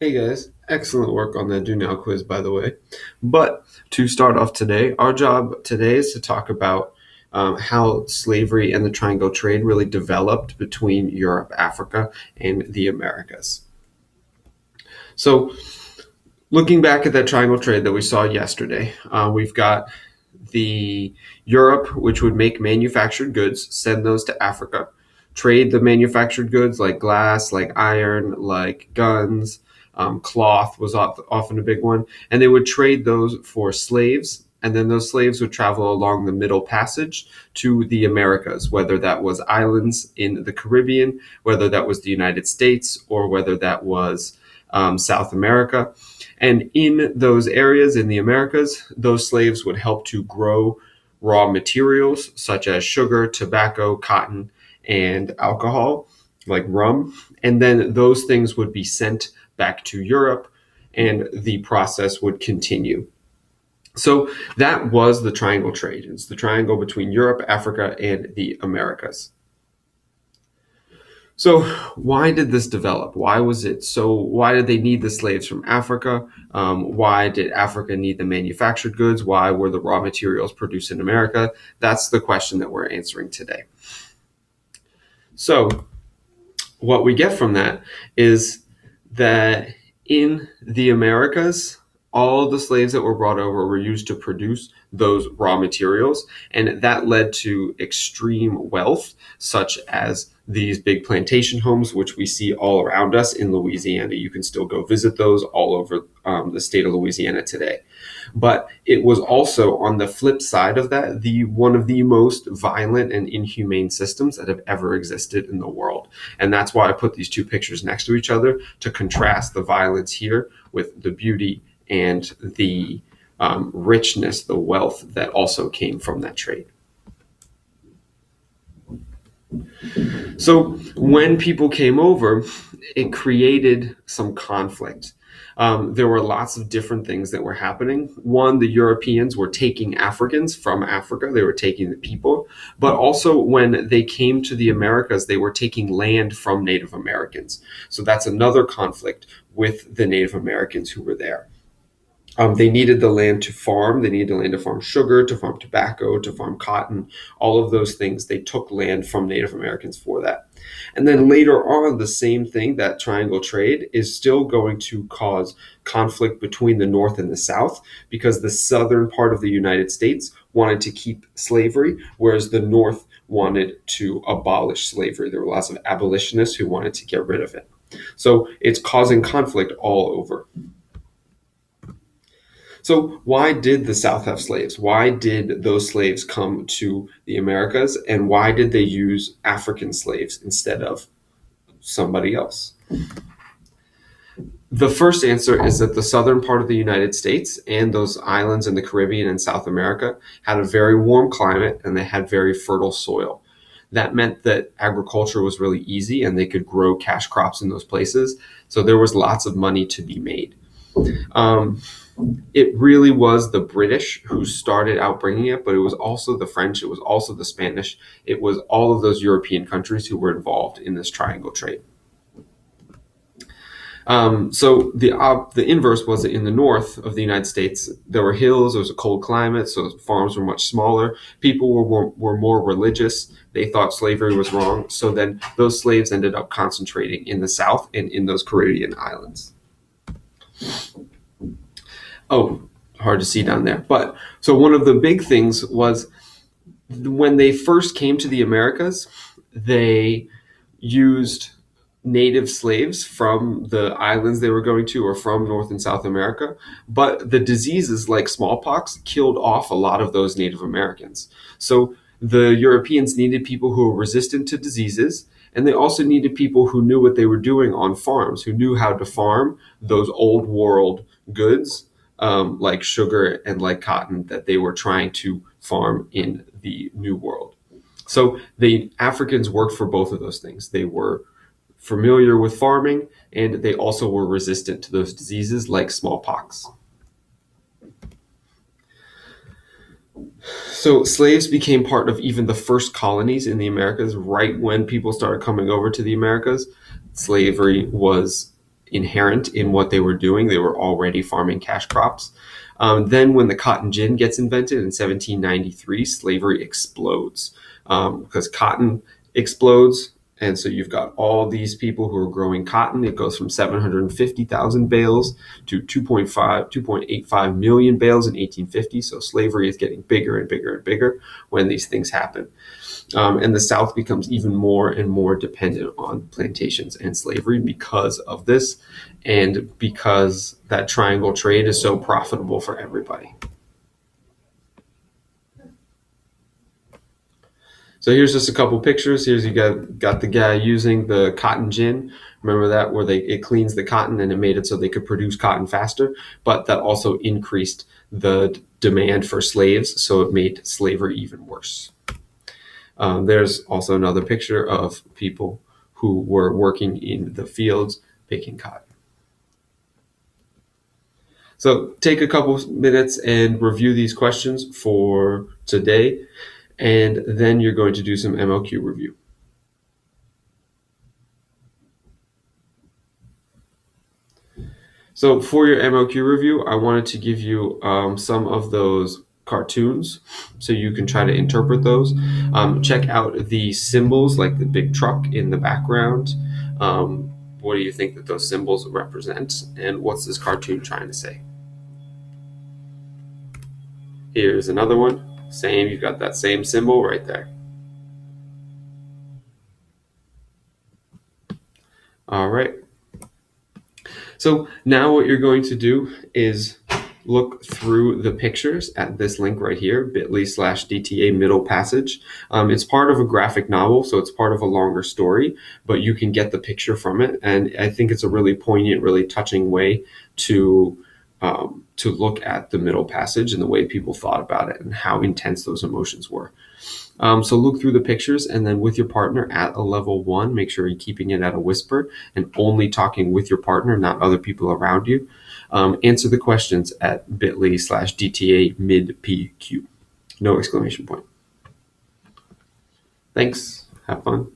Hey guys, excellent work on that Do Now quiz, by the way. But to start off today, our job today is to talk about how slavery and the triangle trade really developed between Europe, Africa, and the Americas. So, looking back at that triangle trade that we saw yesterday, we've got the Europe, which would make manufactured goods, send those to Africa, trade the manufactured goods like glass, like iron, like guns, cloth was often a big one, and they would trade those for slaves. And then those slaves would travel along the Middle Passage to the Americas, whether that was islands in the Caribbean, whether that was the United States, or whether that was South America. And in those areas in the Americas, those slaves would help to grow raw materials such as sugar, tobacco, cotton, and alcohol, like rum. And then those things would be sent back to Europe, and the process would continue. So that was the triangle trade. It's the triangle between Europe, Africa, and the Americas. So why did this develop? Why did they need the slaves from Africa? Why did Africa need the manufactured goods? Why were the raw materials produced in America? That's the question that we're answering today. So what we get from that is that in the Americas, all of the slaves that were brought over were used to produce those raw materials, and that led to extreme wealth, such as these big plantation homes, which we see all around us in Louisiana. You can still go visit those all over the state of Louisiana today. But it was also, on the flip side of that, one of the most violent and inhumane systems that have ever existed in the world. And that's why I put these two pictures next to each other, to contrast the violence here with the beauty and the richness, the wealth that also came from that trade. So when people came over, it created some conflict. There were lots of different things that were happening. One, the Europeans were taking Africans from Africa. They were taking the people. But also when they came to the Americas, they were taking land from Native Americans. So that's another conflict with the Native Americans who were there. They needed the land to farm. They needed the land to farm sugar, to farm tobacco, to farm cotton, all of those things. They took land from Native Americans for that. And then later on, the same thing, that triangle trade, is still going to cause conflict between the North and the South, because the southern part of the United States wanted to keep slavery, whereas the North wanted to abolish slavery. There were lots of abolitionists who wanted to get rid of it. So it's causing conflict all over. So why did the South have slaves? Why did those slaves come to the Americas? And why did they use African slaves instead of somebody else? The first answer is that the southern part of the United States and those islands in the Caribbean and South America had a very warm climate, and they had very fertile soil. That meant that agriculture was really easy, and they could grow cash crops in those places. So there was lots of money to be made. It really was the British who started out bringing it, but it was also the French, it was also the Spanish, it was all of those European countries who were involved in this triangle trade. So the inverse was that in the north of the United States, there were hills, there was a cold climate, so farms were much smaller. People were more religious. They thought slavery was wrong. So then those slaves ended up concentrating in the south and in those Caribbean islands. Oh, hard to see down there. But so one of the big things was when they first came to the Americas, they used native slaves from the islands they were going to, or from North and South America. But the diseases like smallpox killed off a lot of those Native Americans. So the Europeans needed people who were resistant to diseases, and they also needed people who knew what they were doing on farms, who knew how to farm those old world goods, like sugar and like cotton, that they were trying to farm in the New World. So the Africans worked for both of those things. They were familiar with farming, and they also were resistant to those diseases like smallpox. So slaves became part of even the first colonies in the Americas. Right when people started coming over to the Americas, slavery was inherent in what they were doing. They were already farming cash crops. Then when the cotton gin gets invented in 1793, slavery explodes because cotton explodes. And so you've got all these people who are growing cotton. It goes from 750,000 bales to 2.85 million bales in 1850. So slavery is getting bigger and bigger and bigger when these things happen. And the South becomes even more and more dependent on plantations and slavery because of this, and because that triangle trade is so profitable for everybody. So here's just a couple pictures. Here's you got the guy using the cotton gin. Remember that, where it cleans the cotton and it made it so they could produce cotton faster, but that also increased the demand for slaves, so it made slavery even worse. There's also another picture of people who were working in the fields picking cotton. So take a couple minutes and review these questions for today, and then you're going to do some MLQ review. So for your MLQ review, I wanted to give you some of those cartoons so you can try to interpret those. Check out the symbols, like the big truck in the background. What do you think that those symbols represent, and what's this cartoon trying to say? Here's another one. Same, you've got that same symbol right there. All right. So now what you're going to do is look through the pictures at this link right here, bit.ly/DTA middle passage. It's part of a graphic novel, so it's part of a longer story, but you can get the picture from it. And I think it's a really poignant, really touching way to look at the middle passage and the way people thought about it and how intense those emotions were. So look through the pictures, and then with your partner at a level 1, make sure you're keeping it at a whisper and only talking with your partner, not other people around you. Answer the questions at bit.ly/DTA mid PQ. No exclamation point. Thanks. Have fun.